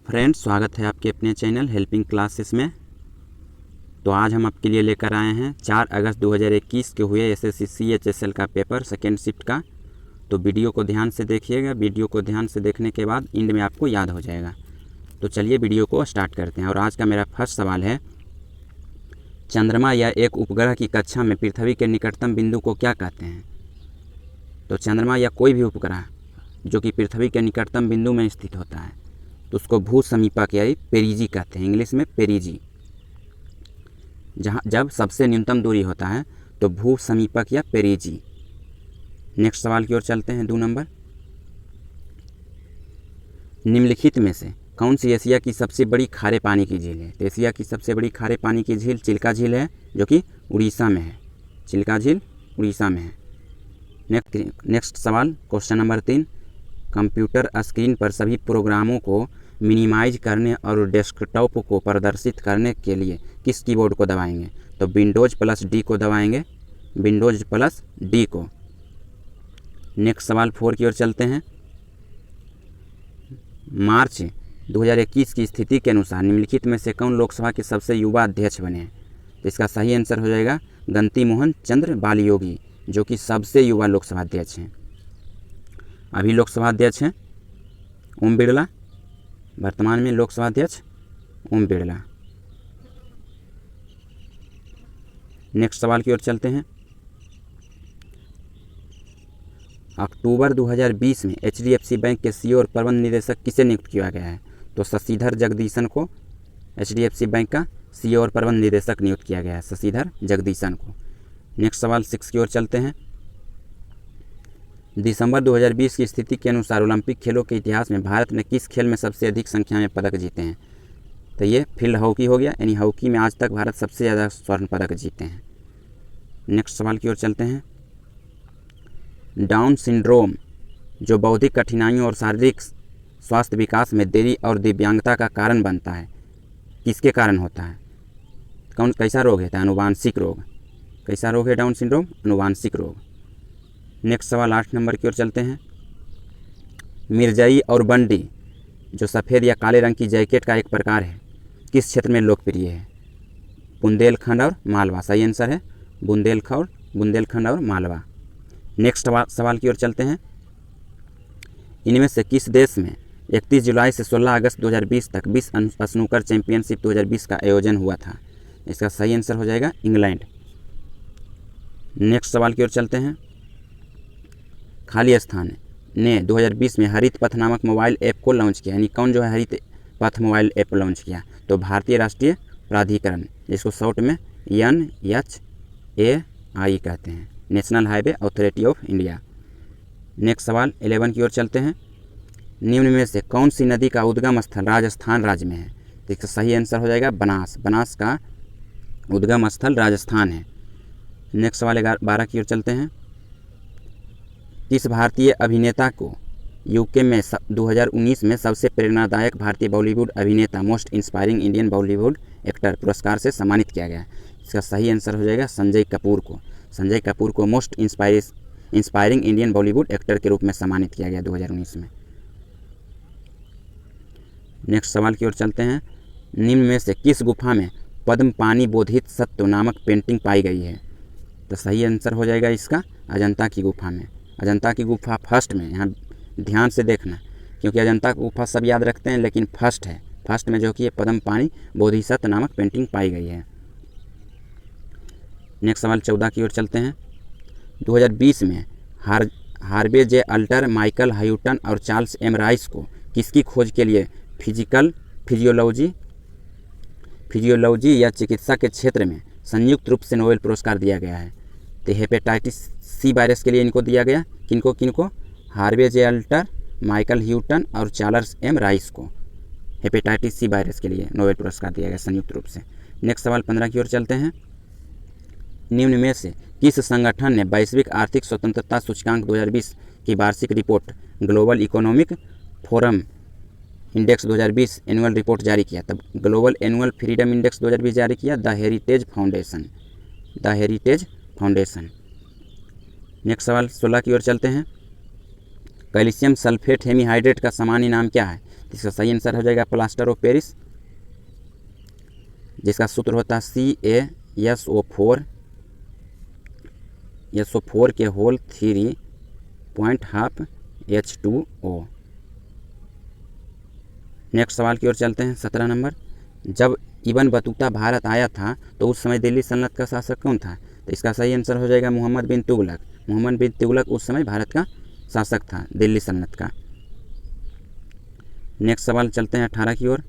Friends, स्वागत है आपके अपने चैनल हेल्पिंग क्लासेस में। तो आज हम आपके लिए लेकर आए हैं 4 अगस्त 2021 के हुए एसएससी CHSL का पेपर सेकेंड शिफ्ट का। तो वीडियो को ध्यान से देखिएगा। वीडियो को ध्यान से देखने के बाद एंड में आपको याद हो जाएगा। तो चलिए वीडियो को स्टार्ट करते हैं। और आज का मेरा फर्स्ट सवाल है, चंद्रमा या एक उपग्रह की कक्षा में पृथ्वी के निकटतम बिंदु को क्या कहते हैं? तो चंद्रमा या कोई भी उपग्रह जो कि पृथ्वी के निकटतम बिंदु में स्थित होता है तो उसको भू समीपक या पेरिजी कहते हैं, इंग्लिश में पेरिजी। जब सबसे न्यूनतम दूरी होता है तो भू समीपक या पेरिजी। नेक्स्ट सवाल की ओर चलते हैं। 2 नंबर, निम्नलिखित में से कौन सी एशिया की सबसे बड़ी खारे पानी की झील है? तो एशिया की सबसे बड़ी खारे पानी की झील चिल्का झील है, जो कि उड़ीसा में है। चिल्का झील उड़ीसा में है। नेक्स्ट सवाल, क्वेश्चन नंबर 3, कंप्यूटर स्क्रीन पर सभी प्रोग्रामों को मिनिमाइज करने और डेस्कटॉप को प्रदर्शित करने के लिए किस कीबोर्ड को दबाएंगे? तो विंडोज़ प्लस डी को दबाएंगे, विंडोज़ प्लस डी को। नेक्स्ट सवाल 4 की ओर चलते हैं। मार्च 2021 की स्थिति के अनुसार निम्नलिखित में से कौन लोकसभा के सबसे युवा अध्यक्ष बने हैं? तो इसका सही आंसर हो जाएगा गंती मोहन चंद्र बालयोगी, जो कि सबसे युवा लोकसभा अध्यक्ष हैं। अभी लोकसभा अध्यक्ष हैं ओम बिरला, वर्तमान में लोकसभा अध्यक्ष ओम बिरला। नेक्स्ट सवाल की ओर चलते हैं। अक्टूबर 2020 में HDFC बैंक के CEO और प्रबंध निदेशक किसे नियुक्त किया गया है? तो शशिधर जगदीशन को HDFC बैंक का CEO और प्रबंध निदेशक नियुक्त किया गया है, शशिधर जगदीशन को। नेक्स्ट सवाल 6 की ओर चलते हैं। दिसंबर 2020 की स्थिति के अनुसार ओलंपिक खेलों के इतिहास में भारत ने किस खेल में सबसे अधिक संख्या में पदक जीते हैं? तो ये फील्ड हॉकी हो गया, यानी हॉकी में आज तक भारत सबसे ज़्यादा स्वर्ण पदक जीते हैं। नेक्स्ट सवाल की ओर चलते हैं। डाउन सिंड्रोम जो बौद्धिक कठिनाइयों और शारीरिक स्वास्थ्य विकास में देरी और दिव्यांगता का कारण बनता है, किसके कारण होता है? कैसा रोग है? आनुवांशिक रोग। कैसा रोग है डाउन सिंड्रोम? आनुवांशिक रोग। नेक्स्ट सवाल 8 नंबर की ओर चलते हैं। मिर्जई और बंडी जो सफ़ेद या काले रंग की जैकेट का एक प्रकार है, किस क्षेत्र में लोकप्रिय है? बुंदेलखंड और मालवा। सही आंसर है बुंदेलखंड और मालवा। नेक्स्ट सवाल की ओर चलते हैं। इनमें से किस देश में 31 जुलाई से 16 अगस्त 2020 तक विश्व स्नूकर चैंपियनशिप 2020 का आयोजन हुआ था? इसका सही आंसर हो जाएगा इंग्लैंड। नेक्स्ट सवाल की ओर चलते हैं। खाली स्थान ने 2020 में हरित पथ नामक मोबाइल ऐप को लॉन्च किया, यानी कौन जो है हरित पथ मोबाइल ऐप लॉन्च किया? तो भारतीय राष्ट्रीय प्राधिकरण, जिसको शॉर्ट में NHAI कहते हैं, national highway authority of India. Next सवाल 11 की ओर चलते हैं। निम्न में से कौन सी नदी का उद्गम स्थल राजस्थान राज्य में है? तो इसका सही आंसर हो जाएगा बनास। बनास का उद्गम स्थल राजस्थान है। नेक्स्ट सवाल 12 की ओर चलते हैं। किस भारतीय अभिनेता को UK में 2019 में सबसे प्रेरणादायक भारतीय बॉलीवुड अभिनेता most inspiring Indian Bollywood actor पुरस्कार से सम्मानित किया गया? इसका सही आंसर हो जाएगा संजय कपूर को। संजय कपूर को most inspiring Indian Bollywood actor के रूप में सम्मानित किया गया 2019 में। नेक्स्ट सवाल की ओर चलते हैं। निम्न में से किस गुफा में पद्म पानी बोधित सत्व नामक पेंटिंग पाई गई है? तो सही आंसर हो जाएगा इसका अजंता की गुफा में। अजंता की गुफा फर्स्ट में, यहाँ ध्यान से देखना, क्योंकि अजंता की गुफा सब याद रखते हैं लेकिन फर्स्ट है। फर्स्ट में जो कि पद्म पानी बोधिसत्व नामक पेंटिंग पाई गई है। नेक्स्ट सवाल 14 की ओर चलते हैं। 2020 में हार्वे जे अल्टर, माइकल ह्यूटन और चार्ल्स एम राइस को किसकी खोज के लिए फिजियोलॉजी या चिकित्सा के क्षेत्र में संयुक्त रूप से नोबेल पुरस्कार दिया गया है? तो हेपेटाइटिस C वायरस के लिए इनको दिया गया। किनको? हार्वे जे अल्टर, माइकल ह्यूटन और चार्ल्स एम राइस को हेपेटाइटिस C वायरस के लिए नोबेल पुरस्कार दिया गया संयुक्त रूप से। नेक्स्ट सवाल 15 की ओर चलते हैं। निम्न में से किस संगठन ने वैश्विक आर्थिक स्वतंत्रता सूचकांक 2020 की वार्षिक report global economic forum index 2020 annual report जारी किया? तब ग्लोबल एनुअल फ्रीडम इंडेक्स 2020 जारी किया द हेरिटेज फाउंडेशन। नेक्स्ट सवाल 16 की ओर चलते हैं। कैल्शियम सल्फेट हेमीहाइड्रेट का सामान्य नाम क्या है? इसका सही आंसर हो जाएगा प्लास्टर ऑफ पेरिस, जिसका सूत्र होता है CaSO4 के होल 3.5 H2O। नेक्स्ट सवाल की ओर चलते हैं। 17 नंबर, जब इब्न बतूता भारत आया था तो उस समय दिल्ली सल्तनत का शासक कौन था? तो इसका सही आंसर हो जाएगा मोहम्मद बिन तुगलक। मोहम्मद बिन तुगलक उस समय भारत का शासक था, दिल्ली सल्तनत का। नेक्स्ट सवाल चलते हैं 18 की ओर।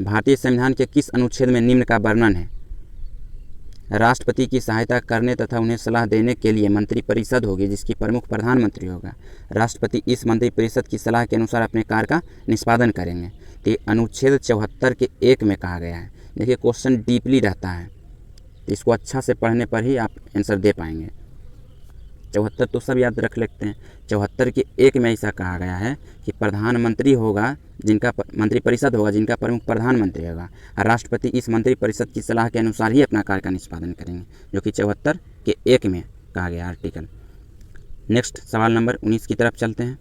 भारतीय संविधान के किस अनुच्छेद में निम्न का वर्णन है? राष्ट्रपति की सहायता करने तथा उन्हें सलाह देने के लिए मंत्रिपरिषद होगी, जिसकी प्रमुख प्रधानमंत्री होगा। राष्ट्रपति इस मंत्रिपरिषद की सलाह के अनुसार अपने कार्य का निष्पादन करेंगे। तो ये अनुच्छेद 74 के 1 में कहा गया है। देखिए क्वेश्चन डीपली रहता है, तो इसको अच्छा से पढ़ने पर ही आप आंसर दे पाएंगे। 74 तो सब याद रख लेते हैं। 74 के 1 में ऐसा कहा गया है कि प्रधानमंत्री होगा, जिनका मंत्रिपरिषद होगा, जिनका प्रमुख प्रधानमंत्री होगा। राष्ट्रपति इस मंत्रिपरिषद की सलाह के अनुसार ही अपना कार्य का निष्पादन करेंगे, जो कि 74 के 1 में कहा गया आर्टिकल। नेक्स्ट सवाल नंबर 19 की तरफ चलते हैं।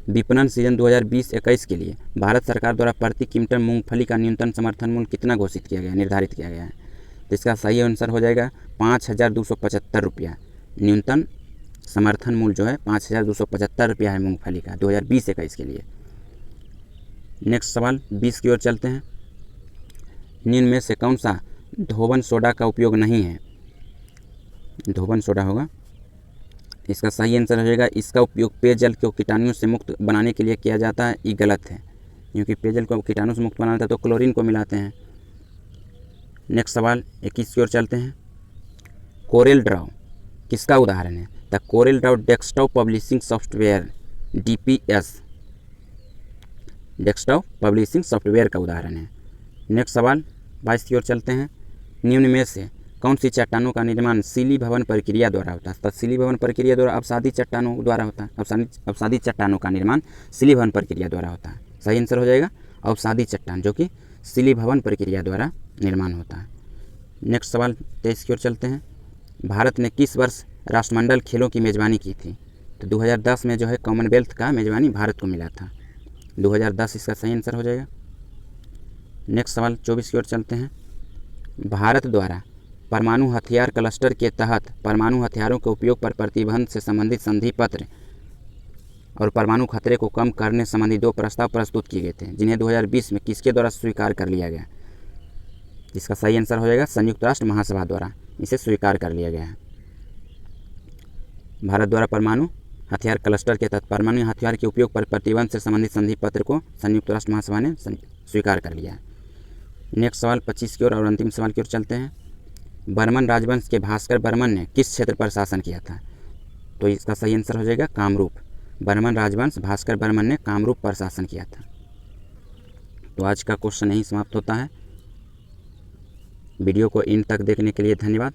विपणन सीजन 2020-21 के लिए भारत सरकार द्वारा प्रति क्विंटल मूंगफली का न्यूनतम समर्थन मूल्य कितना घोषित किया गया, निर्धारित किया गया है? तो इसका सही आंसर हो जाएगा 5,275 रुपया। न्यूनतम समर्थन मूल्य जो है 5,275 रुपया है मूंगफली का 2020-21 के लिए। नेक्स्ट सवाल 20 की ओर चलते हैं। निम्न में से कौन सा धोबन सोडा का उपयोग नहीं है? धोबन सोडा होगा। इसका सही आंसर हो जाएगा इसका उपयोग पेयजल को कीटाणुओं से मुक्त बनाने के लिए किया जाता है। ये गलत है, क्योंकि पेयजल को कीटाणु से मुक्त बनाना था तो क्लोरीन को मिलाते हैं। नेक्स्ट सवाल 21 की ओर चलते हैं। कोरेल ड्रॉ किसका उदाहरण है? The Corel draw desktop publishing software DPS, desktop publishing software का उदाहरण है। नेक्स्ट सवाल 22 की ओर चलते हैं। निम्न में से कौन सी चट्टानों का निर्माण सीली भवन प्रक्रिया द्वारा होता है? सीली भवन प्रक्रिया द्वारा अवसादी चट्टानों द्वारा होता है। अवसादी चट्टानों का निर्माण सीली भवन प्रक्रिया द्वारा होता है। सही आंसर हो जाएगा अवसादी चट्टान, जो कि सीली भवन प्रक्रिया द्वारा निर्माण होता है। नेक्स्ट सवाल 23 की ओर चलते हैं। भारत ने किस वर्ष राष्ट्रमंडल खेलों की मेज़बानी की थी? तो 2010 में जो है कॉमनवेल्थ का मेज़बानी भारत को मिला था। 2010 इसका सही आंसर हो जाएगा। नेक्स्ट सवाल 24 की ओर चलते हैं। भारत द्वारा परमाणु हथियार क्लस्टर के तहत परमाणु हथियारों के उपयोग पर प्रतिबंध से संबंधित संधि पत्र और परमाणु खतरे को कम करने संबंधी 2 प्रस्ताव प्रस्तुत किए गए थे, जिन्हें 2020 में किसके द्वारा स्वीकार कर लिया गया? इसका सही आंसर हो जाएगा संयुक्त राष्ट्र महासभा द्वारा इसे स्वीकार कर लिया गया है। भारत द्वारा परमाणु हथियार क्लस्टर के तहत परमाणु हथियार के उपयोग पर प्रतिबंध से संबंधित संधि पत्र को संयुक्त राष्ट्र महासभा ने स्वीकार कर लिया है। नेक्स्ट सवाल 25 की ओर और अंतिम सवाल की ओर चलते हैं। बर्मन राजवंश के भास्कर बर्मन ने किस क्षेत्र पर शासन किया था? तो इसका सही आंसर हो जाएगा कामरूप। बर्मन राजवंश भास्कर बर्मन ने कामरूप पर शासन किया था। तो आज का क्वेश्चन यहीं समाप्त होता है। वीडियो को इन तक देखने के लिए धन्यवाद।